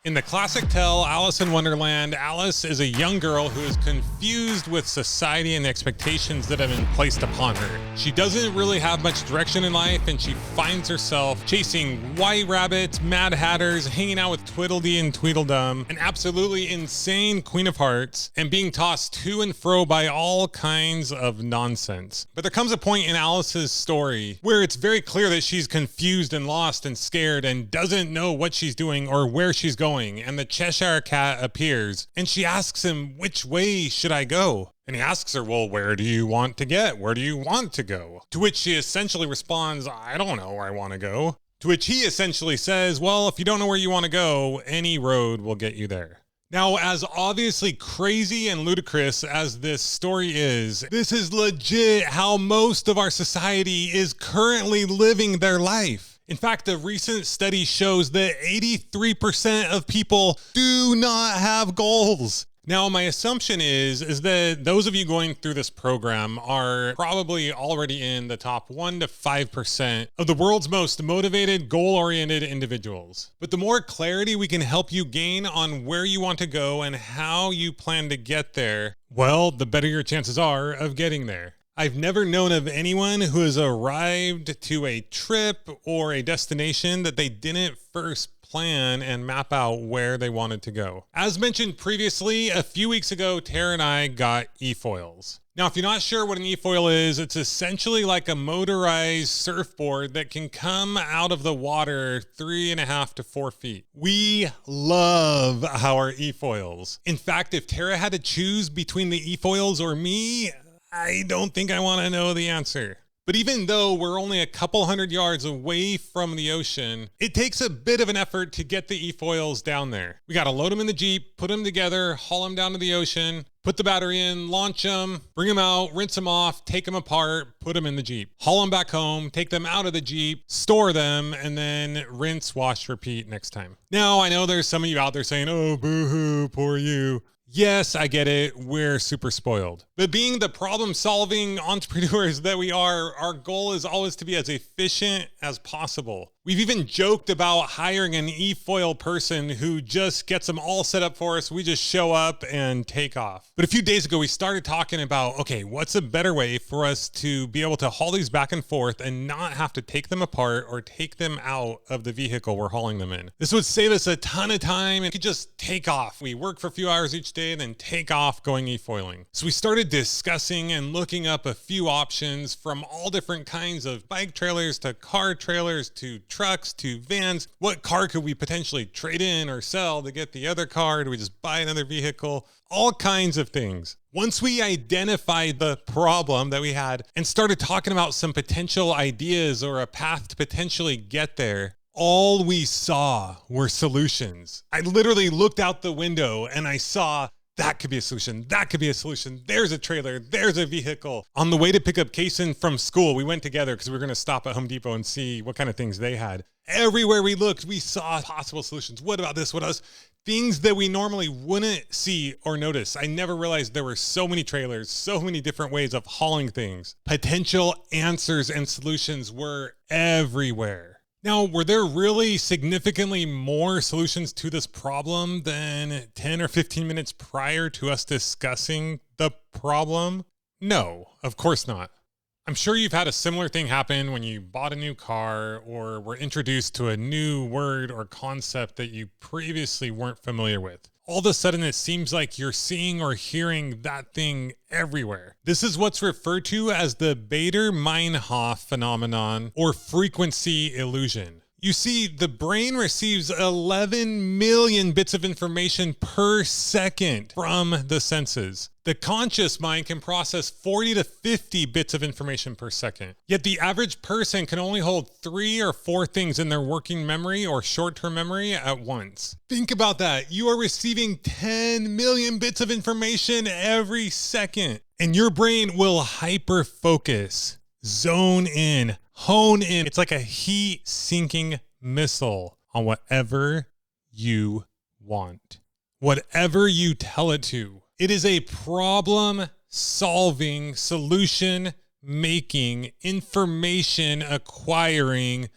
In the classic tale, Alice in Wonderland, Alice is a young girl who is confused with society and the expectations that have been placed upon her. She doesn't really have much direction in life, and she finds herself chasing white rabbits, mad hatters, hanging out with Tweedledee and Tweedledum, an absolutely insane Queen of Hearts, and being tossed to and fro by all kinds of nonsense. But there comes a point in Alice's story where it's very clear that she's confused and lost and scared and doesn't know what she's doing or where she's going. And the Cheshire Cat appears and she asks him, "Which way should I go?" And he asks her, "Well, where do you want to get? Where do you want to go?" To which she essentially responds, "I don't know where I want to go." To which he essentially says, "Well, if you don't know where you want to go, any road will get you there." Now, as obviously crazy and ludicrous as this story is, this is legit how most of our society is currently living their life. In fact, a recent study shows that 83% of people do not have goals. Now, my assumption is that those of you going through this program are probably already in the top 1 to 5% of the world's most motivated, goal-oriented individuals. But the more clarity we can help you gain on where you want to go and how you plan to get there, well, the better your chances are of getting there. I've never known of anyone who has arrived to a trip or a destination that they didn't first plan and map out where they wanted to go. As mentioned previously, a few weeks ago, Tara and I got e-foils. Now, if you're not sure what an e-foil is, it's essentially like a motorized surfboard that can come out of the water 3.5 to 4 feet. We love our e-foils. In fact, if Tara had to choose between the e-foils or me, I don't think I want to know the answer. But even though we're only a couple hundred yards away from the ocean, it takes a bit of an effort to get the e-foils down there. We got to load them in the Jeep, put them together, haul them down to the ocean, put the battery in, launch them, bring them out, rinse them off, take them apart, put them in the Jeep, haul them back home, take them out of the Jeep, store them, and then rinse, wash, repeat next time. Now, I know there's some of you out there saying, "Oh, boo-hoo, poor you." Yes, I get it. We're super spoiled. But being the problem-solving entrepreneurs that we are, our goal is always to be as efficient as possible. We've even joked about hiring an e-foil person who just gets them all set up for us. We just show up and take off. But a few days ago, we started talking about, okay, what's a better way for us to be able to haul these back and forth and not have to take them apart or take them out of the vehicle we're hauling them in? This would save us a ton of time and could just take off. We work for a few hours each day and then take off going e-foiling. So we started discussing and looking up a few options from all different kinds of bike trailers to car trailers to trucks to vans. What car could we potentially trade in or sell to get the other car? Do we just buy another vehicle? All kinds of things. Once we identified the problem that we had and started talking about some potential ideas or a path to potentially get there, all we saw were solutions. I literally looked out the window and I saw that could be a solution. That could be a solution. There's a trailer. There's a vehicle. On the way to pick up Kason from school, we went together because we were going to stop at Home Depot and see what kind of things they had. Everywhere we looked, we saw possible solutions. What about this? What else? Things that we normally wouldn't see or notice. I never realized there were so many trailers, so many different ways of hauling things. Potential answers and solutions were everywhere. Now, were there really significantly more solutions to this problem than 10 or 15 minutes prior to us discussing the problem? No, of course not. I'm sure you've had a similar thing happen when you bought a new car or were introduced to a new word or concept that you previously weren't familiar with. All of a sudden, it seems like you're seeing or hearing that thing everywhere. This is what's referred to as the Bader-Meinhof phenomenon or frequency illusion. You see, the brain receives 11 million bits of information per second from the senses. The conscious mind can process 40 to 50 bits of information per second. Yet the average person can only hold 3 or 4 things in their working memory or short-term memory at once. Think about that. You are receiving 10 million bits of information every second, and your brain will hyper-focus, zone in, hone in. It's like a heat-sinking missile on whatever you want, whatever you tell it to. It is a problem-solving, solution-making, information-acquiring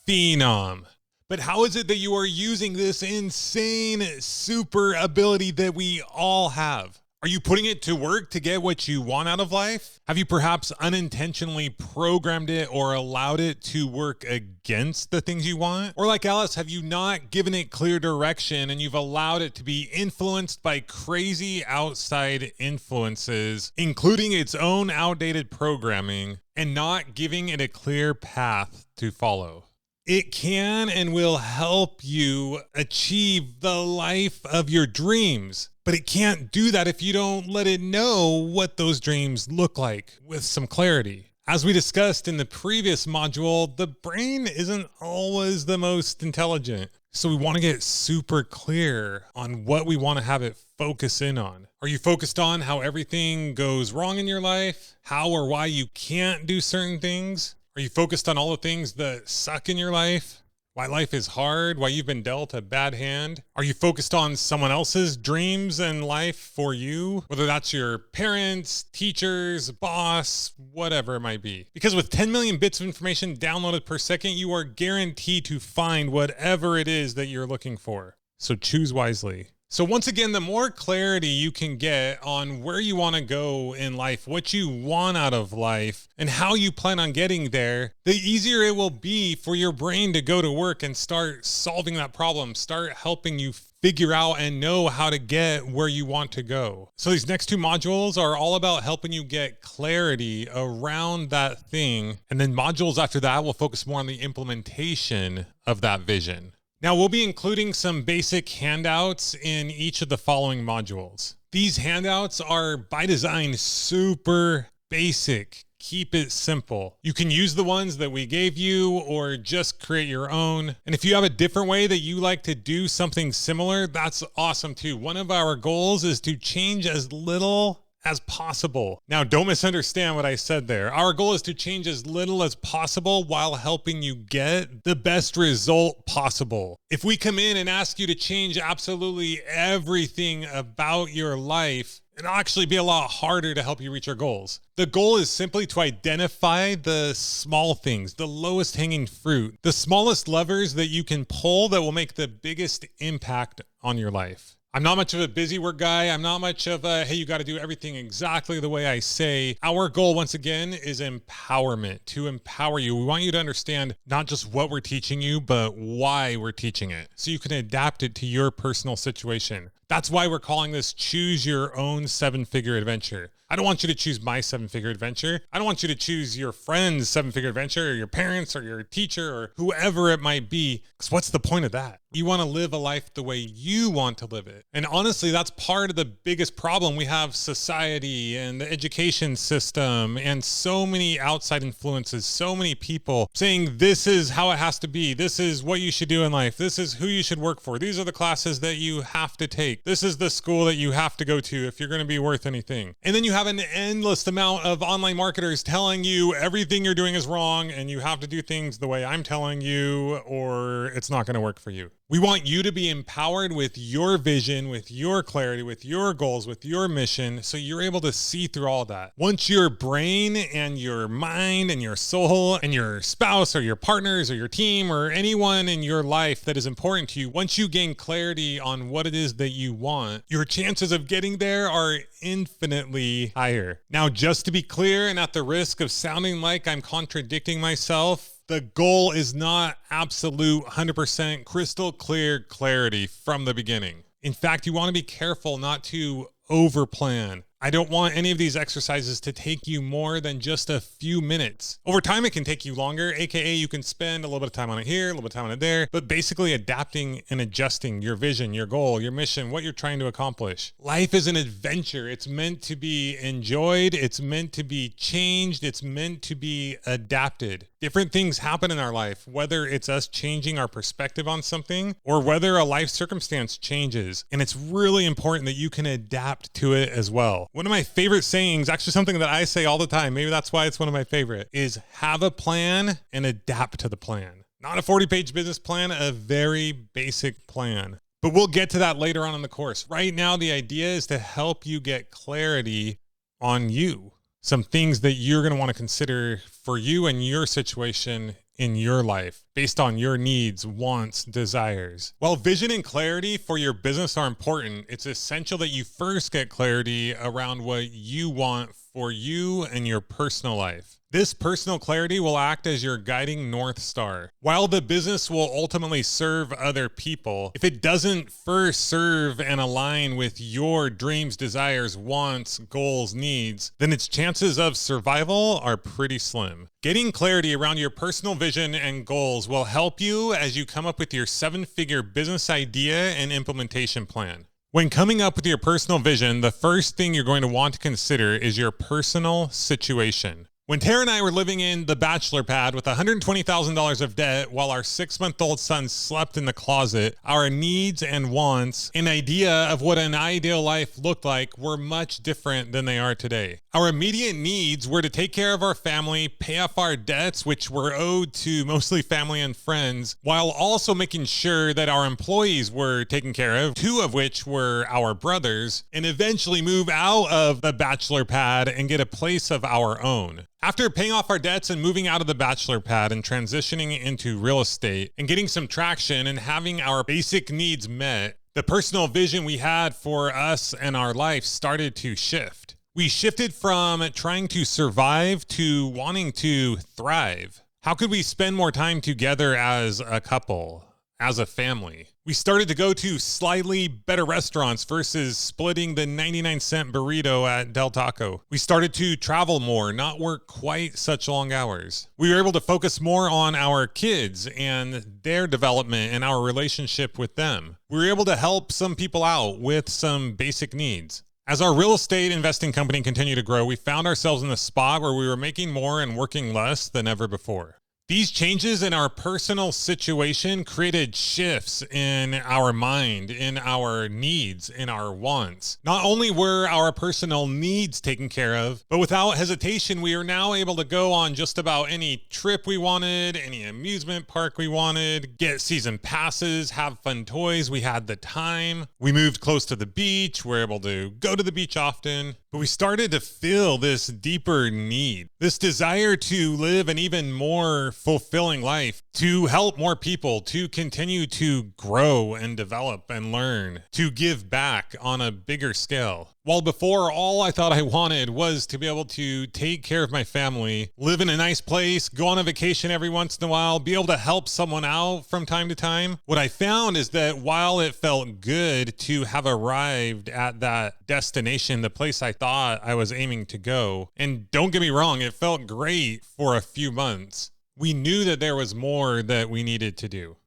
phenom. But how is it that you are using this insane super ability that we all have? Are you putting it to work to get what you want out of life? Have you perhaps unintentionally programmed it or allowed it to work against the things you want? Or like Alice, have you not given it clear direction and you've allowed it to be influenced by crazy outside influences, including its own outdated programming, and not giving it a clear path to follow? It can and will help you achieve the life of your dreams, but it can't do that if you don't let it know what those dreams look like with some clarity. As we discussed in the previous module, the brain isn't always the most intelligent. So we want to get super clear on what we want to have it focus in on. Are you focused on how everything goes wrong in your life? How or why you can't do certain things? Are you focused on all the things that suck in your life? Why life is hard? Why you've been dealt a bad hand? Are you focused on someone else's dreams and life for you? Whether that's your parents, teachers, boss, whatever it might be. Because with 10 million bits of information downloaded per second, you are guaranteed to find whatever it is that you're looking for. So choose wisely. So once again, the more clarity you can get on where you want to go in life, what you want out of life, and how you plan on getting there, the easier it will be for your brain to go to work and start solving that problem, start helping you figure out and know how to get where you want to go. So these next two modules are all about helping you get clarity around that thing. And then modules after that will focus more on the implementation of that vision. Now, we'll be including some basic handouts in each of the following modules. These handouts are by design super basic. Keep it simple. You can use the ones that we gave you or just create your own. And if you have a different way that you like to do something similar, that's awesome too. One of our goals is to change as little as possible. Now, don't misunderstand what I said there. Our goal is to change as little as possible while helping you get the best result possible. If we come in and ask you to change absolutely everything about your life, it'll actually be a lot harder to help you reach your goals. The goal is simply to identify the small things, the lowest hanging fruit, the smallest levers that you can pull that will make the biggest impact on your life. I'm not much of a busy work guy. I'm not much of a, hey, you got to do everything exactly the way I say. Our goal, once again, is empowerment, to empower you. We want you to understand not just what we're teaching you, but why we're teaching it, so you can adapt it to your personal situation. That's why we're calling this Choose Your Own 7-Figure Adventure. I don't want you to choose my 7-figure adventure. I don't want you to choose your friend's 7-figure adventure or your parents or your teacher or whoever it might be. Because what's the point of that? You want to live a life the way you want to live it. And honestly, that's part of the biggest problem. We have society and the education system and so many outside influences, so many people saying this is how it has to be. This is what you should do in life. This is who you should work for. These are the classes that you have to take. This is the school that you have to go to if you're going to be worth anything. And then you have an endless amount of online marketers telling you everything you're doing is wrong and you have to do things the way I'm telling you or it's not going to work for you. We want you to be empowered with your vision, with your clarity, with your goals, with your mission, so you're able to see through all that. Once your brain and your mind and your soul and your spouse or your partners or your team or anyone in your life that is important to you, once you gain clarity on what it is that you want, your chances of getting there are infinitely higher. Now, just to be clear, and at the risk of sounding like I'm contradicting myself, the goal is not absolute 100% crystal clear clarity from the beginning. In fact, you want to be careful not to overplan. I don't want any of these exercises to take you more than just a few minutes. Over time, it can take you longer, aka you can spend a little bit of time on it here, a little bit of time on it there, but basically adapting and adjusting your vision, your goal, your mission, what you're trying to accomplish. Life is an adventure. It's meant to be enjoyed. It's meant to be changed. It's meant to be adapted. Different things happen in our life, whether it's us changing our perspective on something or whether a life circumstance changes. And it's really important that you can adapt to it as well. One of my favorite sayings, actually something that I say all the time, maybe that's why it's one of my favorite, is have a plan and adapt to the plan. Not a 40-page business plan, a very basic plan. But we'll get to that later on in the course. Right now, the idea is to help you get clarity on you. Some things that you're going to want to consider for you and your situation in your life based on your needs, wants, desires. While vision and clarity for your business are important, it's essential that you first get clarity around what you want for you and your personal life. This personal clarity will act as your guiding North Star. While the business will ultimately serve other people, if it doesn't first serve and align with your dreams, desires, wants, goals, needs, then its chances of survival are pretty slim. Getting clarity around your personal vision and goals will help you as you come up with your 7-figure business idea and implementation plan. When coming up with your personal vision, the first thing you're going to want to consider is your personal situation. When Tara and I were living in the bachelor pad with $120,000 of debt while our 6-month-old son slept in the closet, our needs and wants, an idea of what an ideal life looked like, were much different than they are today. Our immediate needs were to take care of our family, pay off our debts, which were owed to mostly family and friends, while also making sure that our employees were taken care of, 2 of which were our brothers, and eventually move out of the bachelor pad and get a place of our own. After paying off our debts and moving out of the bachelor pad and transitioning into real estate and getting some traction and having our basic needs met, the personal vision we had for us and our life started to shift. We shifted from trying to survive to wanting to thrive. How could we spend more time together as a couple, as a family? We started to go to slightly better restaurants versus splitting the 99-cent burrito at Del Taco. We started to travel more, not work quite such long hours. We were able to focus more on our kids and their development and our relationship with them. We were able to help some people out with some basic needs. As our real estate investing company continued to grow, we found ourselves in a spot where we were making more and working less than ever before. These changes in our personal situation created shifts in our mind, in our needs, in our wants. Not only were our personal needs taken care of, but without hesitation, we are now able to go on just about any trip we wanted, any amusement park we wanted, get season passes, have fun toys. We had the time. We moved close to the beach. We're able to go to the beach often. But we started to feel this deeper need, this desire to live an even more fulfilling life, to help more people, to continue to grow and develop and learn, to give back on a bigger scale. While before, all I thought I wanted was to be able to take care of my family, live in a nice place, go on a vacation every once in a while, be able to help someone out from time to time. What I found is that while it felt good to have arrived at that destination, the place I thought I was aiming to go, and don't get me wrong, it felt great for a few months, we knew that there was more that we needed to do.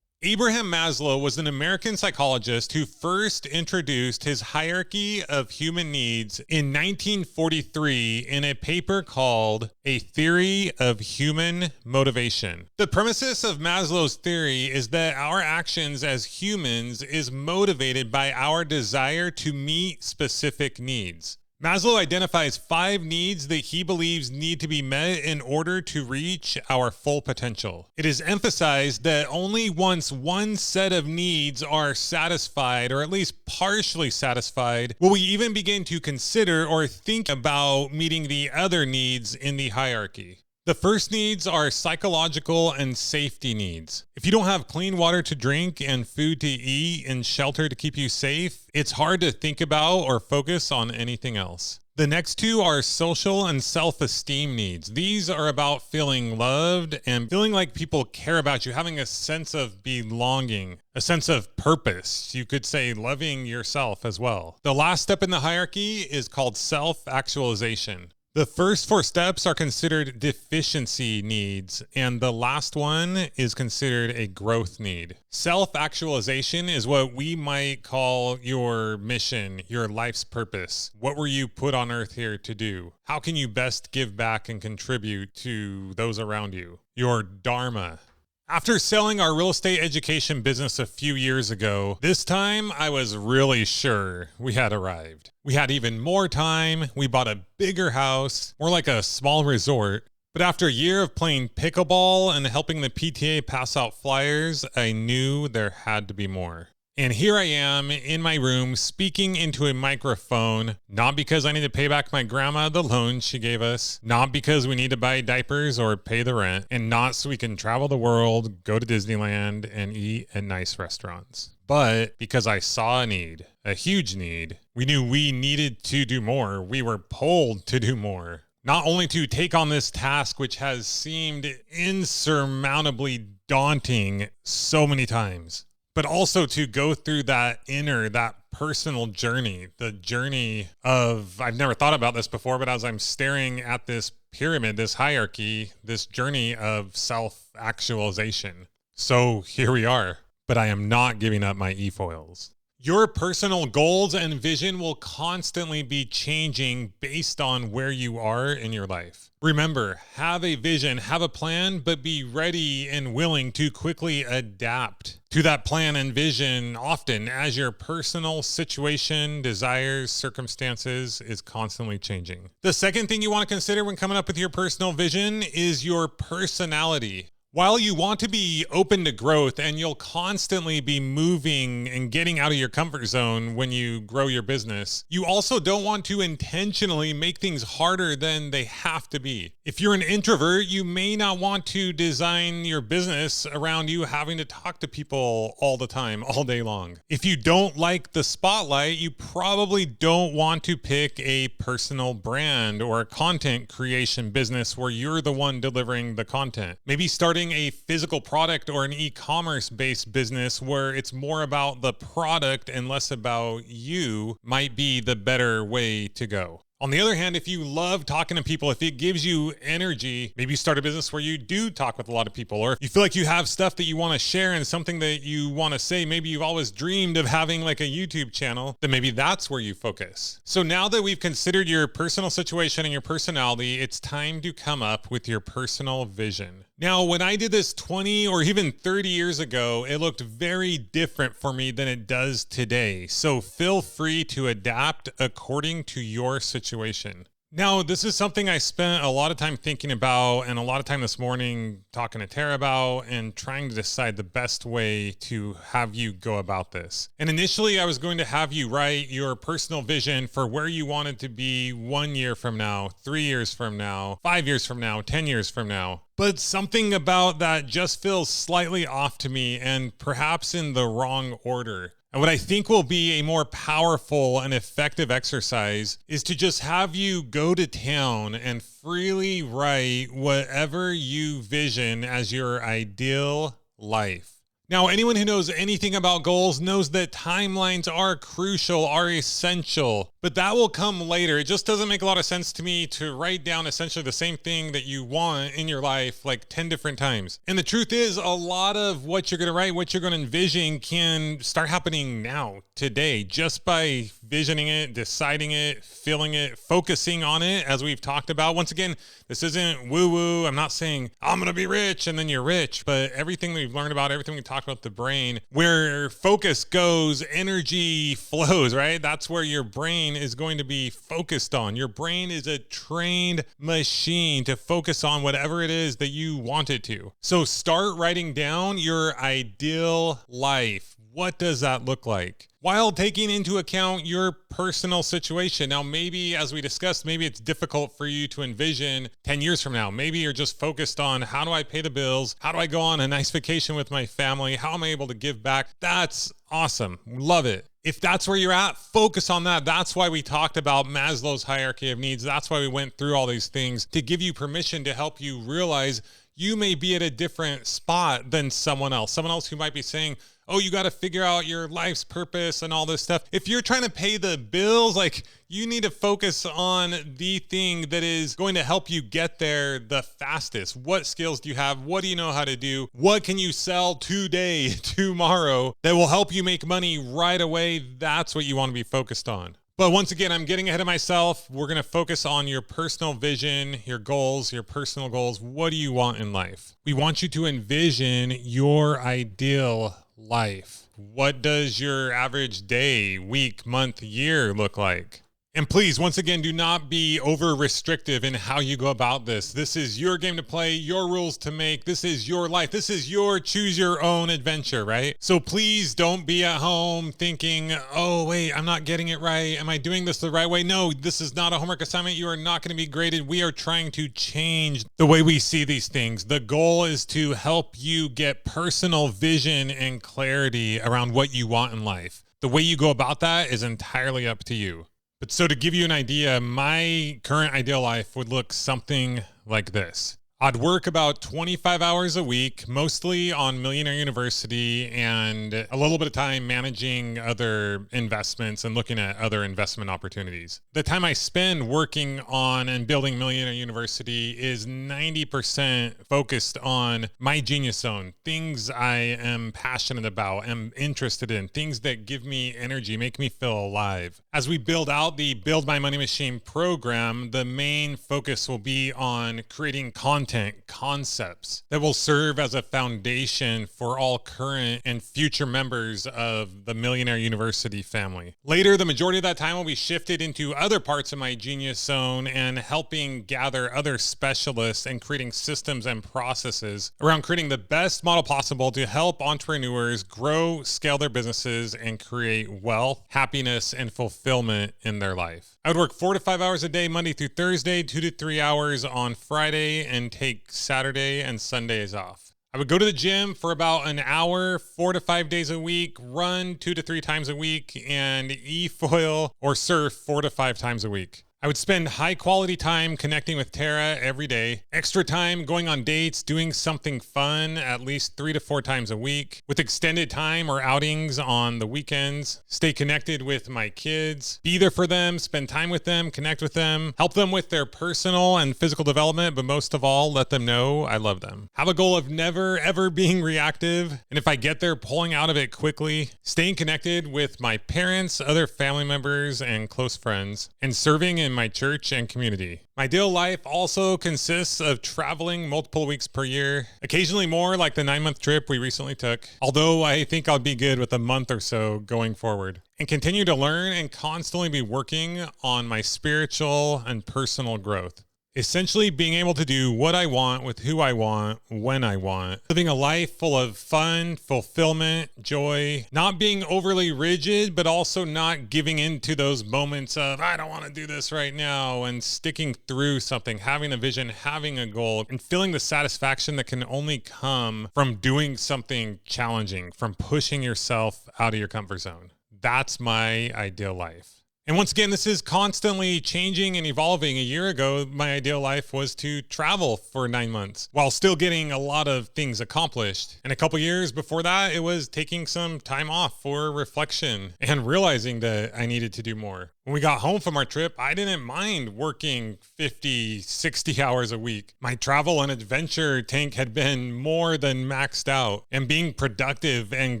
Abraham Maslow was an American psychologist who first introduced his hierarchy of human needs in 1943 in a paper called A Theory of Human Motivation. The premises of Maslow's theory is that our actions as humans is motivated by our desire to meet specific needs. Maslow identifies 5 needs that he believes need to be met in order to reach our full potential. It is emphasized that only once one set of needs are satisfied, or at least partially satisfied, will we even begin to consider or think about meeting the other needs in the hierarchy. The first needs are psychological and safety needs. If you don't have clean water to drink and food to eat and shelter to keep you safe, it's hard to think about or focus on anything else. The next 2 are social and self-esteem needs. These are about feeling loved and feeling like people care about you, having a sense of belonging, a sense of purpose. You could say loving yourself as well. The last step in the hierarchy is called self-actualization. The first 4 steps are considered deficiency needs, and the last one is considered a growth need. Self-actualization is what we might call your mission, your life's purpose. What were you put on earth here to do? How can you best give back and contribute to those around you? Your dharma. After selling our real estate education business a few years ago, this time I was really sure we had arrived. We had even more time, we bought a bigger house, more like a small resort. But after a year of playing pickleball and helping the PTA pass out flyers, I knew there had to be more. And here I am in my room speaking into a microphone, not because I need to pay back my grandma the loan she gave us, not because we need to buy diapers or pay the rent, and not so we can travel the world, go to Disneyland, and eat at nice restaurants. But because I saw a need, a huge need. We knew we needed to do more. We were pulled to do more. Not only to take on this task, which has seemed insurmountably daunting so many times, but also to go through that personal journey, the journey of, I've never thought about this before, but as I'm staring at this pyramid, this hierarchy, this journey of self-actualization. So here we are, but I am not giving up my e-foils. Your personal goals and vision will constantly be changing based on where you are in your life. Remember, have a vision, have a plan, but be ready and willing to quickly adapt to that plan and vision often as your personal situation, desires, circumstances is constantly changing. The second thing you want to consider when coming up with your personal vision is your personality. While you want to be open to growth and you'll constantly be moving and getting out of your comfort zone when you grow your business, you also don't want to intentionally make things harder than they have to be. If you're an introvert, you may not want to design your business around you having to talk to people all the time, all day long. If you don't like the spotlight, you probably don't want to pick a personal brand or a content creation business where you're the one delivering the content. Maybe starting a physical product or an e-commerce based business where it's more about the product and less about you might be the better way to go. On the other hand, if you love talking to people, if it gives you energy, maybe you start a business where you do talk with a lot of people, or you feel like you have stuff that you want to share and something that you want to say. Maybe you've always dreamed of having like a YouTube channel, then maybe that's where you focus. So now that we've considered your personal situation and your personality, it's time to come up with your personal vision. Now, when I did this 20 or even 30 years ago, it looked very different for me than it does today. So feel free to adapt according to your situation. Now, this is something I spent a lot of time thinking about and a lot of time this morning talking to Tara about and trying to decide the best way to have you go about this. And initially, I was going to have you write your personal vision for where you wanted to be 1 year from now, 3 years from now, 5 years from now, 10 years from now. But something about that just feels slightly off to me and perhaps in the wrong order. And what I think will be a more powerful and effective exercise is to just have you go to town and freely write whatever you vision as your ideal life. Now, anyone who knows anything about goals knows that timelines are crucial, are essential, but that will come later. It just doesn't make a lot of sense to me to write down essentially the same thing that you want in your life like 10 different times. And the truth is, a lot of what you're going to write, what you're going to envision can start happening now, today, just by visioning it, deciding it, feeling it, focusing on it, as we've talked about. Once again, this isn't woo-woo. I'm not saying I'm going to be rich and then you're rich, but everything we've learned about, everything we talked about the brain, where focus goes, energy flows, right? That's where your brain is going to be focused on. Your brain is a trained machine to focus on whatever it is that you want it to. So start writing down your ideal life. What does that look like? While taking into account your personal situation. Now, maybe as we discussed, maybe it's difficult for you to envision 10 years from now. Maybe you're just focused on how do I pay the bills? How do I go on a nice vacation with my family? How am I able to give back? That's awesome. Love it. If that's where you're at, focus on that. That's why we talked about Maslow's hierarchy of needs. That's why we went through all these things to give you permission to help you realize you may be at a different spot than someone else who might be saying, oh, you got to figure out your life's purpose and all this stuff. If you're trying to pay the bills, like you need to focus on the thing that is going to help you get there the fastest. What skills do you have? What do you know how to do? What can you sell today, tomorrow that will help you make money right away? That's what you want to be focused on. But once again, I'm getting ahead of myself. We're going to focus on your personal vision, your goals, your personal goals. What do you want in life? We want you to envision your ideal life. What does your average day, week, month, year look like? And please, once again, do not be over restrictive in how you go about this. This is your game to play, your rules to make. This is your life. This is your choose your own adventure, right? So please don't be at home thinking, oh, wait, I'm not getting it right. Am I doing this the right way? No, this is not a homework assignment. You are not going to be graded. We are trying to change the way we see these things. The goal is to help you get personal vision and clarity around what you want in life. The way you go about that is entirely up to you. But so to give you an idea, my current ideal life would look something like this. I'd work about 25 hours a week, mostly on Millionaire University, and a little bit of time managing other investments and looking at other investment opportunities. The time I spend working on and building Millionaire University is 90% focused on my genius zone, things I am passionate about, am interested in, things that give me energy, make me feel alive. As we build out the Build My Money Machine program, the main focus will be on creating concepts that will serve as a foundation for all current and future members of the Millionaire University family. Later, the majority of that time will be shifted into other parts of my genius zone and helping gather other specialists and creating systems and processes around creating the best model possible to help entrepreneurs grow, scale their businesses, and create wealth, happiness, and fulfillment in their life. I would work 4 to 5 hours a day, Monday through Thursday, 2 to 3 hours on Friday, and take Saturday and Sundays off. I would go to the gym for about an hour, 4 to 5 days a week, run 2 to 3 times a week, and e-foil or surf 4 to 5 times a week. I would spend high quality time connecting with Tara every day, extra time going on dates, doing something fun at least 3 to 4 times a week, with extended time or outings on the weekends, stay connected with my kids, be there for them, spend time with them, connect with them, help them with their personal and physical development, but most of all, let them know I love them. Have a goal of never ever being reactive, and if I get there, pulling out of it quickly, staying connected with my parents, other family members, and close friends, and serving in my church and community. My ideal life also consists of traveling multiple weeks per year, occasionally more like the 9-month trip we recently took, although I think I'll be good with a month or so going forward, and continue to learn and constantly be working on my spiritual and personal growth. Essentially being able to do what I want with who I want, when I want, living a life full of fun, fulfillment, joy, not being overly rigid, but also not giving into those moments of, I don't want to do this right now, and sticking through something, having a vision, having a goal, and feeling the satisfaction that can only come from doing something challenging, from pushing yourself out of your comfort zone. That's my ideal life. And once again, this is constantly changing and evolving. A year ago, my ideal life was to travel for 9 months while still getting a lot of things accomplished. And a couple years before that, it was taking some time off for reflection and realizing that I needed to do more. When we got home from our trip, I didn't mind working 50, 60 hours a week. My travel and adventure tank had been more than maxed out, and being productive and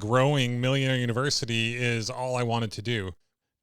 growing Millionaire University is all I wanted to do.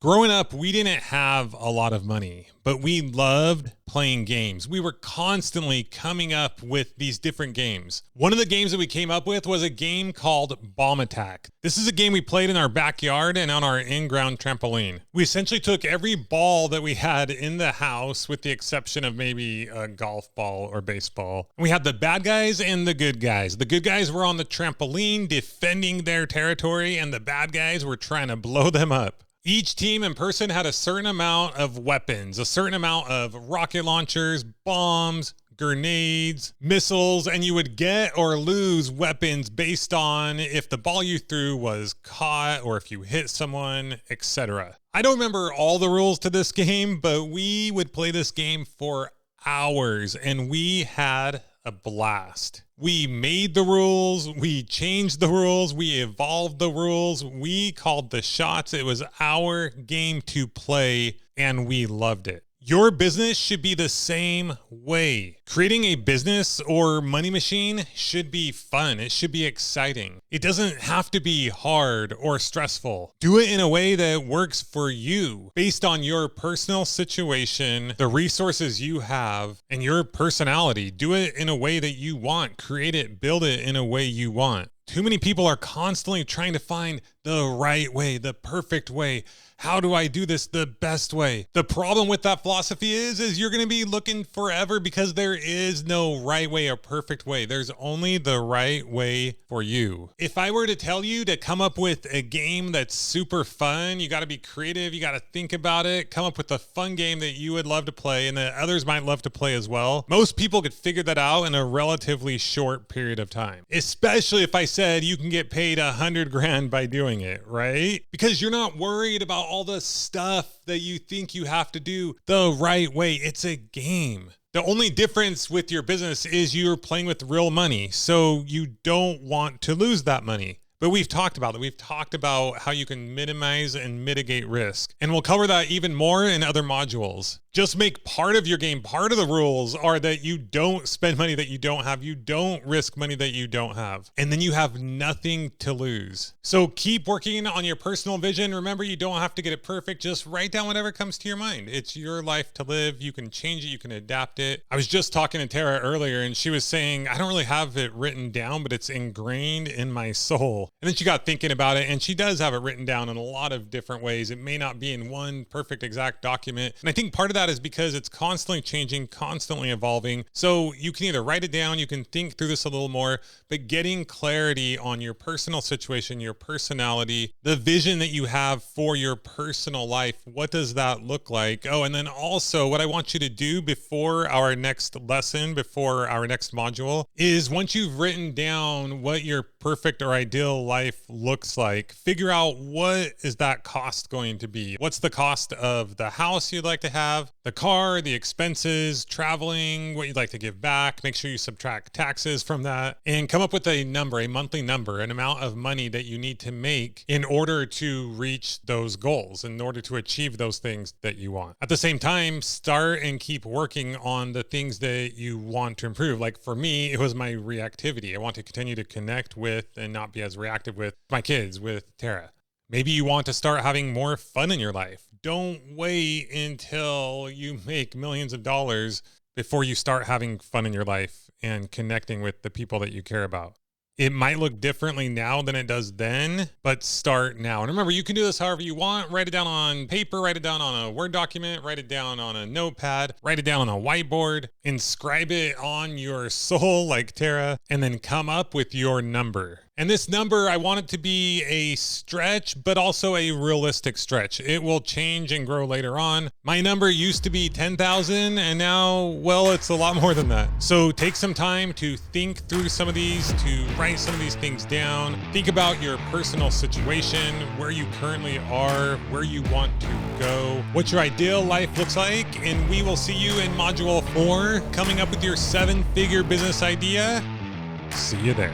Growing up, we didn't have a lot of money, but we loved playing games. We were constantly coming up with these different games. One of the games that we came up with was a game called Bomb Attack. This is a game we played in our backyard and on our in-ground trampoline. We essentially took every ball that we had in the house, with the exception of maybe a golf ball or baseball. We had the bad guys and the good guys. The good guys were on the trampoline defending their territory, and the bad guys were trying to blow them up. Each team and person had a certain amount of weapons, a certain amount of rocket launchers, bombs, grenades, missiles, and you would get or lose weapons based on if the ball you threw was caught or if you hit someone, etc. I don't remember all the rules to this game, but we would play this game for hours and we had a blast. We made the rules, we changed the rules, we evolved the rules, we called the shots. It was our game to play and we loved it. Your business should be the same way. Creating a business or money machine should be fun. It should be exciting. It doesn't have to be hard or stressful. Do it in a way that works for you based on your personal situation, the resources you have, and your personality. Do it in a way that you want. Create it, build it in a way you want. Too many people are constantly trying to find the right way, the perfect way. How do I do this the best way? The problem with that philosophy is you're going to be looking forever because there is no right way or perfect way. There's only the right way for you. If I were to tell you to come up with a game that's super fun, you got to be creative. You got to think about it, come up with a fun game that you would love to play and that others might love to play as well. Most people could figure that out in a relatively short period of time, especially if I said you can get paid $100,000 by doing it, right? Because you're not worried about all the stuff that you think you have to do the right way. It's a game. The only difference with your business is you're playing with real money, so you don't want to lose that money. But we've talked about it. We've talked about how you can minimize and mitigate risk. And we'll cover that even more in other modules. Just make part of your game, part of the rules are that you don't spend money that you don't have. You don't risk money that you don't have. And then you have nothing to lose. So keep working on your personal vision. Remember, you don't have to get it perfect. Just write down whatever comes to your mind. It's your life to live. You can change it. You can adapt it. I was just talking to Tara earlier and she was saying, I don't really have it written down, but it's ingrained in my soul. And then she got thinking about it and she does have it written down in a lot of different ways. It may not be in one perfect exact document. And I think part of that is because it's constantly changing, constantly evolving. So you can either write it down, you can think through this a little more, but getting clarity on your personal situation, your personality, the vision that you have for your personal life, what does that look like? Oh, and then also what I want you to do before our next lesson, before our next module, is once you've written down what your perfect or ideal life looks like, figure out what is that cost going to be? What's the cost of the house you'd like to have, the car, the expenses, traveling, what you'd like to give back. Make sure you subtract taxes from that and come up with a number, a monthly number, an amount of money that you need to make in order to reach those goals, in order to achieve those things that you want. At the same time, start and keep working on the things that you want to improve. Like for me, it was my reactivity. I want to continue to connect with and not be as reactive with my kids, with Tara. Maybe you want to start having more fun in your life. Don't wait until you make millions of dollars before you start having fun in your life and connecting with the people that you care about. It might look differently now than it does then, but start now. And remember, you can do this however you want. Write it down on paper, write it down on a Word document, write it down on a notepad, write it down on a whiteboard, inscribe it on your soul like Tara, and then come up with your number. And this number, I want it to be a stretch, but also a realistic stretch. It will change and grow later on. My number used to be 10,000 and now, well, it's a lot more than that. So take some time to think through some of these, to write some of these things down. Think about your personal situation, where you currently are, where you want to go, what your ideal life looks like. And we will see you in module 4, coming up with your 7-figure business idea. See you there.